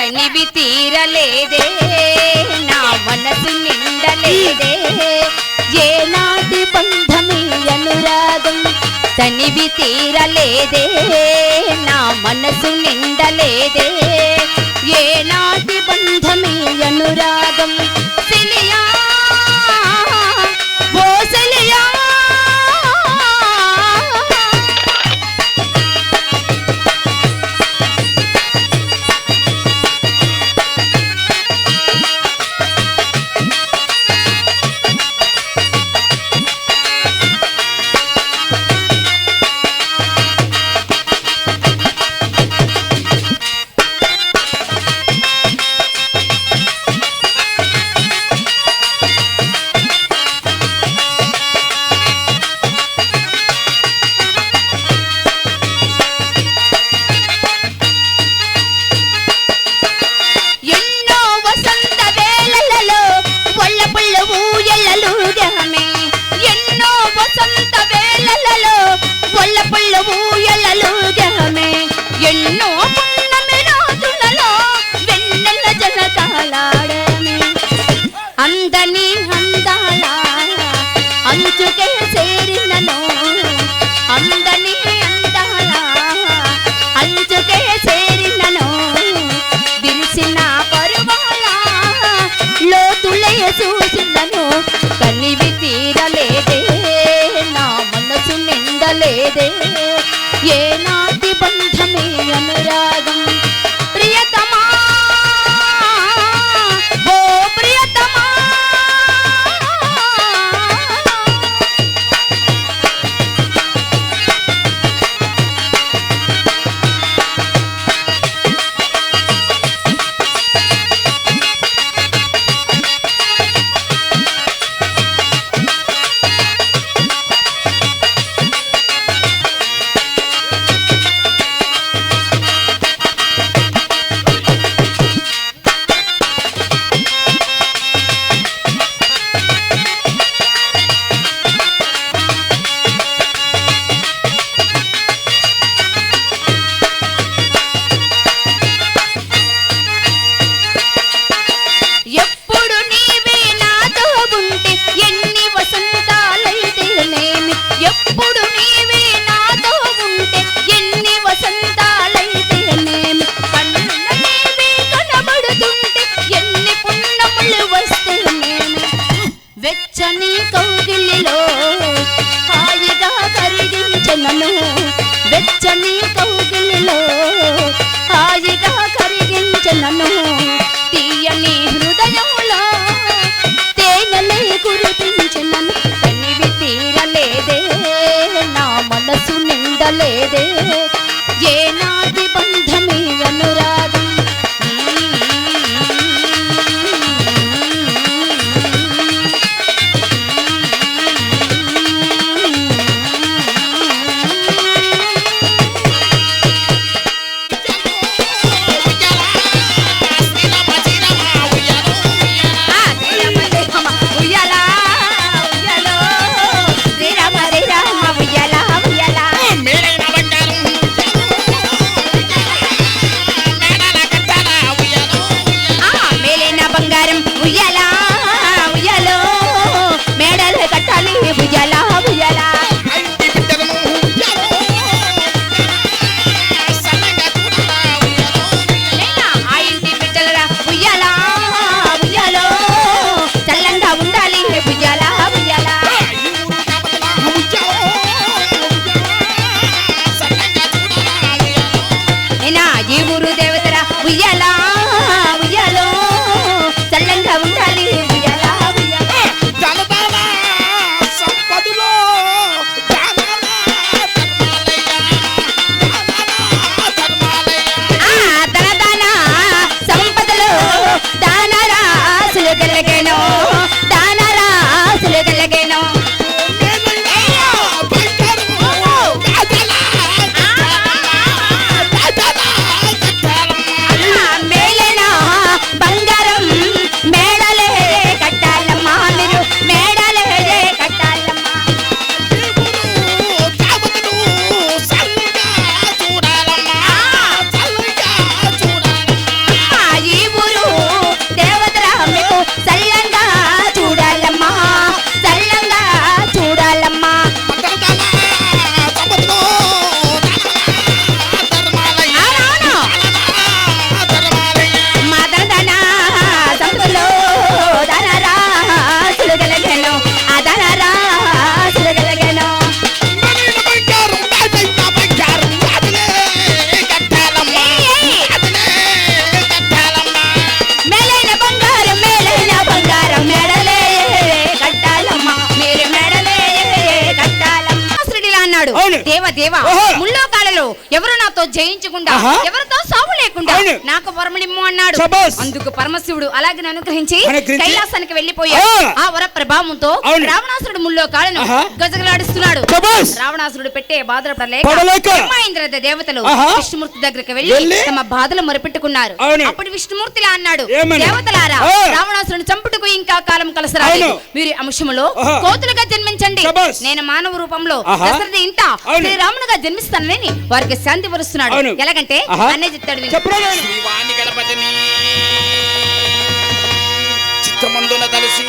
తనివి తీరలేదే నా మనసు నిండలేదే ఏనాటి బంధమే అనురాగం తనివి తీరలేదే నా మనసు నిండలేదే ఏనాటి బంధమే అనురాగం సిలియా ఓ సిలియా ఎన్నో పున్నమి రాత్రులలో వెన్నెల జలకాలాడమే అందని అందాల అంచుకే చేరినను అందని అందాల అంచుకే చేరినను విరిసిన పరువాల లోతులే చూసినను కనివి తీరలేదే నా మనసు నిండలేదే ఏనాటి బంధమే అనురాగం ప్రియతమా ఓ ప్రియతమా వెచ్చని కౌగిలిలో హాయిగా కరిగించెనను వెచ్చని కౌగిలిలో హాయిగా కరిగించెనను తీయని హృదయంలో తేనెలే కురిపించెనను తనివి తీరలేదే నా మనసు నిండలేదే ఏనాటి బంధమే అనురాగం ఎవరు నాతో జయించకుండా ఎవరితో సావు లేకుండా నాకు వరములిమ్ము అన్నాడు. అందుకు పరమశివుడు అలాగే అనుగ్రహించి కైలాసానికి వెళ్లిపోయాడు. ఆ వర ప్రభావంతో రావణాసురుడు ముల్లో కాళ్ళను గజగలాడిస్తున్నాడు. రావణాసురుడు పెట్టే బాధలు పడలేక దేవతలు విష్ణుమూర్తి దగ్గరికి వెళ్లి తమ బాధలు మొరపెట్టుకున్నారు. అప్పుడు విష్ణుమూర్తి అన్నాడు, దేవతలారా, రావణాసురుడు చంపుటకు ఇంకా కాలం కలసరాలేదు. మీరు అంశములో కోతులుగా జన్మించండి. నేను మానవ రూపంలో దశరథ ఇంట శ్రీరామునిగా జన్మిస్తానని వారికి శాంతి పరుస్తున్నాడు. ఎలాగంటే అనే చెప్తాడు. చిత్తమందున తలసి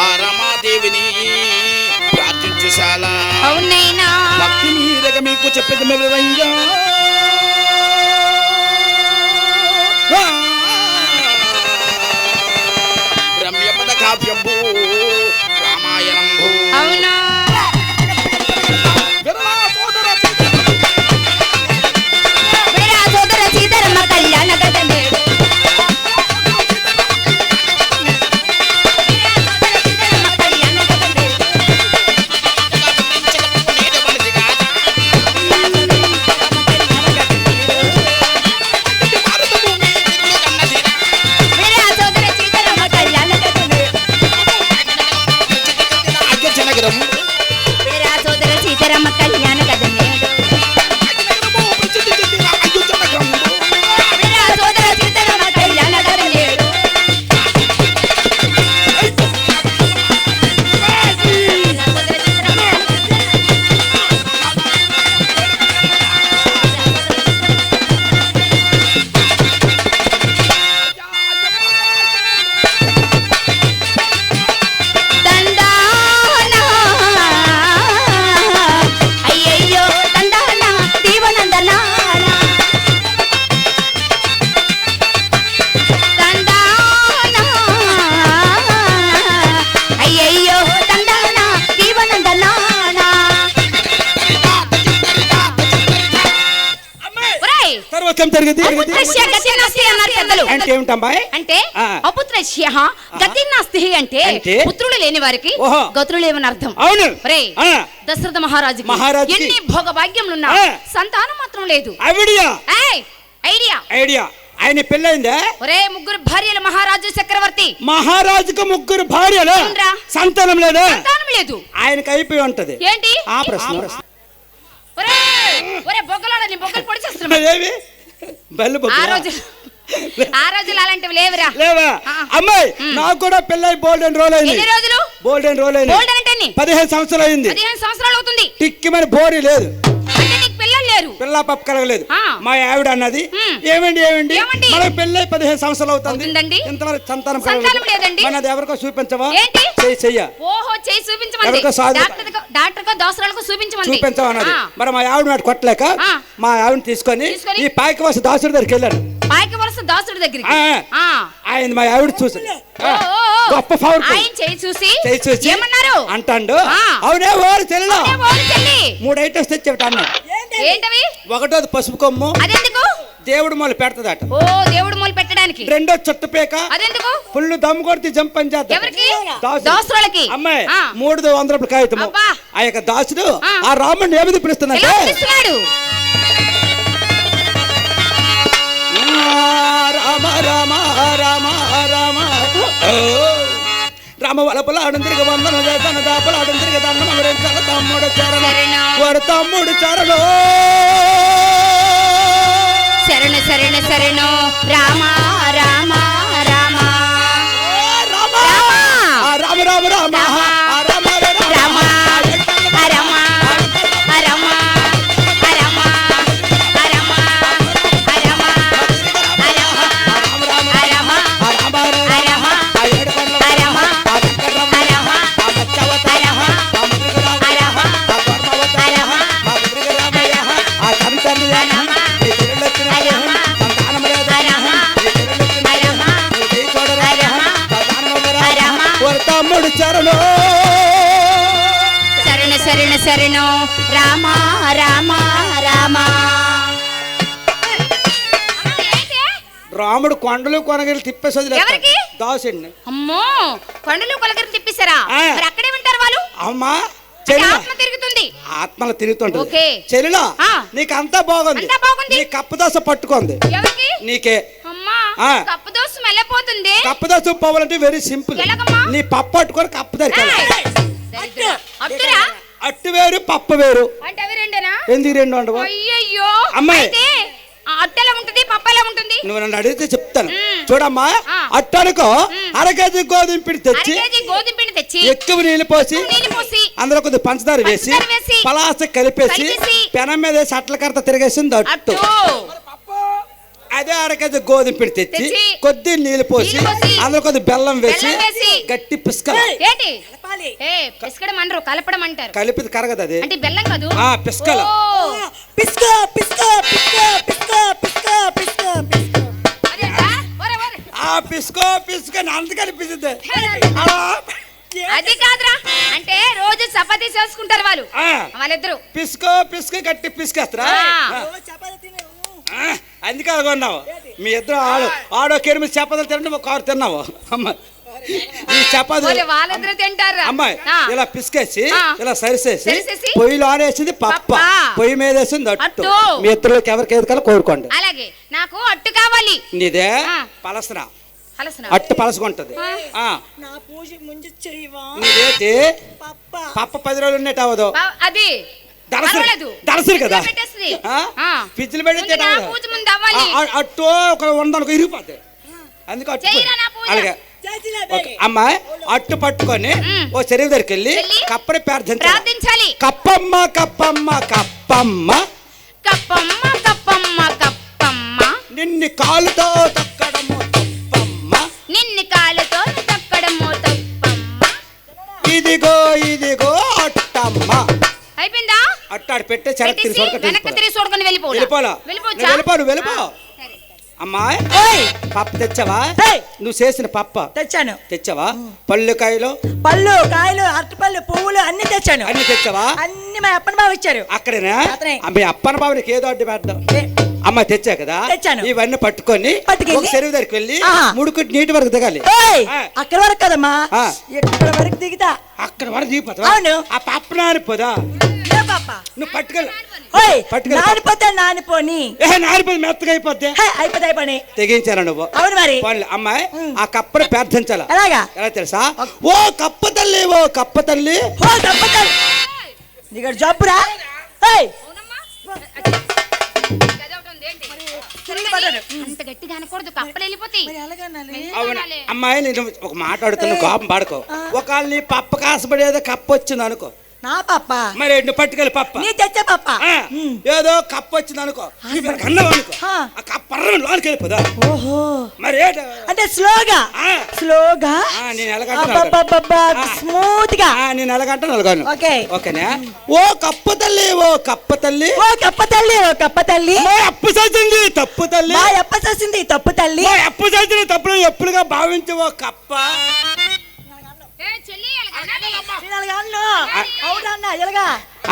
ఆ రమాదేవిని ప్రార్థించుశాలా. అవునైనా భక్తి మీదగా మీకు చెప్పేది మెల్లవయ్యా. రమ్యపద కావ్యంబు రామాయణంబు. అవునా అంటే పుత్రులు లేని వారికి గతులు లేవని అర్థం. దశరథ మహారాజుకి ఎన్ని భోగభాగ్యములున్నా సంతానం మాత్రం లేదు. ఐడియా ఆయన పెళ్ళైందా? ఒరే ముగ్గురు భార్యలు మహారాజు చక్రవర్తి. మహారాజుకు ముగ్గురు భార్యలు, సంతానం లేదా? సంతానం లేదు. ఆయనకి అయిపోయి ఉంటది. ఏంటి ఆ ప్రశ్న? ఒరే బొగ్గలాడ నీ బొగ్గలు పొడి చేస్తున్నా. ఆ రోజులు అలాంటివి లేవురా. లేవా? అమ్మాయి నాకు కూడా పెళ్ళై బోల్డెన్ రోల్ అయింది. ఎన్ని రోజులు? బోల్డెన్ రోల్ అయింది. బోల్డెన్ అంటే 15 సంవత్సరాలు అయింది. 15 సంవత్సరాలు అవుతుంది. టిక్కిమని బోరి లేదు. అంటే నీకు పిల్లలు లేరు? పిల్ల పప్పు కలగలేదు. మా ఆవిడ అన్నది, ఏమండి మనకి పెళ్ళై 15 సంవత్సరాలు అవుతుంది, ఇంతవరకు సంతానం లేదండి. మనది ఎవరికో చూపించవా? ఏంటి చెయ్య? ఓహో, చెయ్యి చూపించమంది. డాక్టర్ కో దోసరాలకు చూపించవా అన్నది. మరి మా ఆవిడ నాటి కొట్టలేక మా ఆవిడని తీసుకొని ఈ పాయకవలస దాసుడి దగ్గరికి వెళ్ళాను. పాయకవలస దాసుడి దగ్గరికి ఆయన మా ఆవిడ చూసి గొప్ప పవర్ ఆయన చెయ్యి చూసి ఏమన్నారు అంటాడు. అవునే ఓరు చెల్లి 3 ఐటమ్స్ తెచ్చేట అన్నాడు. ఏంటవి? ఒకటోది పసుపు కొమ్ము, అదెందుకు? దేవుడు మొదలు పెడతదట. ఓ, దేవుడు మొదలు పెట్టడానికి. రెండో చుట్టపేక, అదెందుకు? ఫుల్ దమ్ము కొడితే జంప్ అని చేద్దాం. ఎవరికి? దాసులకి. అమ్మాయి 300 రూపాయల కాగితము. ఆ యొక్క దాసుడు ఆ రాముడిని ఏమిది పిలుస్తున్నాడు? రామ రామ రామ రామ రామ వలపలాడు తిరిగి వందన చేతన దాపలాడు తిరిగి దండం అవరించాల తమ్ముడు చరణం వాడు తమ్ముడు చరణం శరణ శరణ శరణు రామ రామ రామ రామ రామ రామ రామ శరణ శరణ శరణు రామ రామ రామ. రాముడు కొండలు కొనగిరి తిప్పేసి దాసుడిని. అమ్మో, కొండలు కొనగిరి తిప్పేశారా? అక్కడే అమ్మా అంటే ఆత్మ తిరుగుతుంది. ఆత్మలు తిరుగుతుంటది. ఓకే. చెల్లిలో ఆ. నీకు అంతా బాగుంది. అంతా బాగుంది. నీ కప్పు దోశ పట్టుకుంది. ఎవరికి? నీకే. అమ్మా ఆ. కప్పు దోశ మెల్లపోతుంది. కప్పు దోశ పోవాలంటే వెరీ సింపుల్. ఎలాగమ్మా? నీ పప్పు పట్టుకొని కప్పు దగ్గర అట్టురా. అట్టు వేరు పప్పు వేరు. అంటే అవి రెండేనా? ఎందుకు రెండు ఉండవు? అయ్యయ్యో అమ్మాయి. అయితే అట్టు ఎలా ఉంటుంది, పప్పు ఎలా ఉంటుంది? నువ్వు నన్ను అడిగితే చెప్తాను. చూడమ్మా, అట్టు అనుకో, అరకేజీ గోధుమ పిండి తెచ్చి, గోధుమ పిండి తెచ్చి, ఎక్కువ నీళ్ళు పోసి, అందులో కొద్దిగా పంచదార వేసి, పలాస కలిపేసి, పెనం మీద వేసి అట్ల కర్త తిరిగేసింది అట్టు. అదే అరకేజీ గోధుమ పిండి తెచ్చి, కొద్ది నీళ్ళు పోసి, అందులో కొద్ది బెల్లం వేసి, గట్టి పిస్కల. పిస్కడం అనరు, కలపడం అంటారు. కలిపిది కరగదు అది. అంటే బెల్లం కాదు, పిస్కల. పిస్కో పిస్కో అంత కనిపిస్తుంది. అది కాదురా, అంటే రోజు చపాతీ చేసుకుంటారు వాళ్ళు, వాళ్ళిద్దరు. పిస్కో పిస్కో గట్టి పిస్కేస్తారా? అందుకే కొన్నావు. మీ ఇద్దరు ఆడో కేరు మీద చపాతీలు తినండి, ఒక కారు తిన్నావు. అమ్మ ఈ చపాతీ వాళ్ళిద్దరు తింటారు. అమ్మాయి ఇలా పిసికేసి ఇలా సరిసేసి పొయ్యిలో ఆనేసింది పప్ప, పొయ్యి మీద వేసింది అట్టు. మీ ఇద్దరులోకి ఎవరికి ఏది కల కోరుకోండి. అలాగే నాకు అట్టు కావాలి. నీదే పలసరా, అట్టు పలసకుంటది. నీదేటి పప్ప 10 రోజులు ఉన్నట్టు అవ్వదు. అది దరసరు కదా, పిచ్చిలు పెడితే అట్టు ఒక 100 ఇరిగిపోతాయి. అందుకే అట్టు. అలాగే అమ్మాయి అట్టు పట్టుకొని ఓ చెరువు దగ్గరికి వెళ్ళి కప్పని ప్రార్థించాలి. కప్పమ్మ కప్పమ్మ కప్పమ్మ కప్పమ్మ కప్పమ్మ కప్పమ్మ నిన్ను కాలుతో తొక్కడము తప్పమ్మ, నిన్ను కాలుతో తొక్కడము తప్పమ్మ, ఇదిగో ఇదిగో అట్టమ్మ. అయిపోయిందా? అట్టాడు పెట్టే వెనక్కి తిరిగి చూడకొని వెళ్ళిపోలా. వెళ్ళిపో. అమ్మాయి పప్పు తెచ్చావా? నువ్వు చేసిన పప్ప తెచ్చావా? పళ్ళు కాయలు అరటిపళ్ళు పువ్వులు అన్ని తెచ్చాను. అన్ని తెచ్చావా? అన్ని మా అప్పన బావ ఇచ్చారు. అక్కడేనా? మీ అప్పన బాబునికి ఏదో అడ్డు పెడదాం. అమ్మ తెచ్చా కదా, ఇవన్నీ పట్టుకొని ఒక చెరువు దగ్గరికి వెళ్ళి ముడుకుటి నీటి వరకు దిగాలి. అక్కడ వరకు కదమ్మా, ఇక్కడ వరకు దిగుతా. అక్కడ వరకు దిగిపోతా. ఆ పప్పు నానిపోదా? నువ్వు పట్టుకెళ్ళి నానిపోని నానిపోయి మెత్తగా అయిపోతే తెగించాను నువ్వు. అవును మరి. అమ్మాయి ఆ కప్పని ప్రార్థించాల. ఎలా తెలుసా? ఓ కప్ప తల్లి, ఓ కప్ప తల్లి, ఓ కప్ప తల్లి, నీకు జబ్బురా? అమ్మాయి నేను ఒక మాట అడుగుతున్నా, కోపం పాడుకో. ఒకవేళ నీ పప్ప కాసపడేదో కప్ప వచ్చింది అనుకో, నా పప్ప మరి నువ్వు పట్టుకెళ్ళి పప్ప, నీ తెచ్చే పప్ప ఏదో కప్ప వచ్చింది అనుకో, అన్నావు అనుకో, ఆ కప్ప లోనికి వెళ్ళిపోదా? ఓహో, మరి అంటే స్లోగా నేను స్మూత్ గా నేను ఎలాగంటే నలగాను. ఓకేనా? ఓ కప్ప తల్లి, ఓ కప్ప తల్లి, ఓ కప్ప తల్లి, ఓ కప్ప తల్లి, అప్పు చేసింది తప్పు తల్లి, అప్ప చేసింది తప్పు తల్లి, అప్పు చేసింది తప్పులు ఎప్పుడుగా భావించి ఓ కప్ప.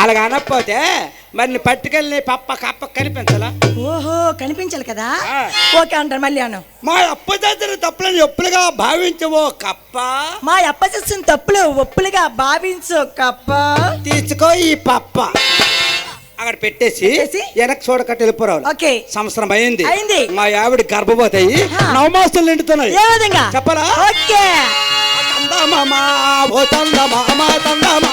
అలాగ అనకపోతే మరి పట్టుకెళ్ళి పప్ప కప్ప కనిపించాలా? ఓహో, కనిపించాలి కదా. ఓకే అంటారు మళ్ళీ అను. మా అప్ప చేసిన తప్పులను ఎప్పుడుగా భావించవో కప్ప, మా అప్ప చేసిన తప్పులు ఒప్పులుగా భావించు కప్ప. తీసుకో ఈ పప్ప. అక్కడ పెట్టేసి వెనక్కి చూడకట్టు వెళ్ళిపోరావు. సంవత్సరం అయింది, మా ఆవిడ గర్భవతి అయ్యి 9 మాసాలు నిండుతున్నాయి. ఏ విధంగా చెప్పరా? ఓకే. తందమామ ఓ తందమామ తందమామ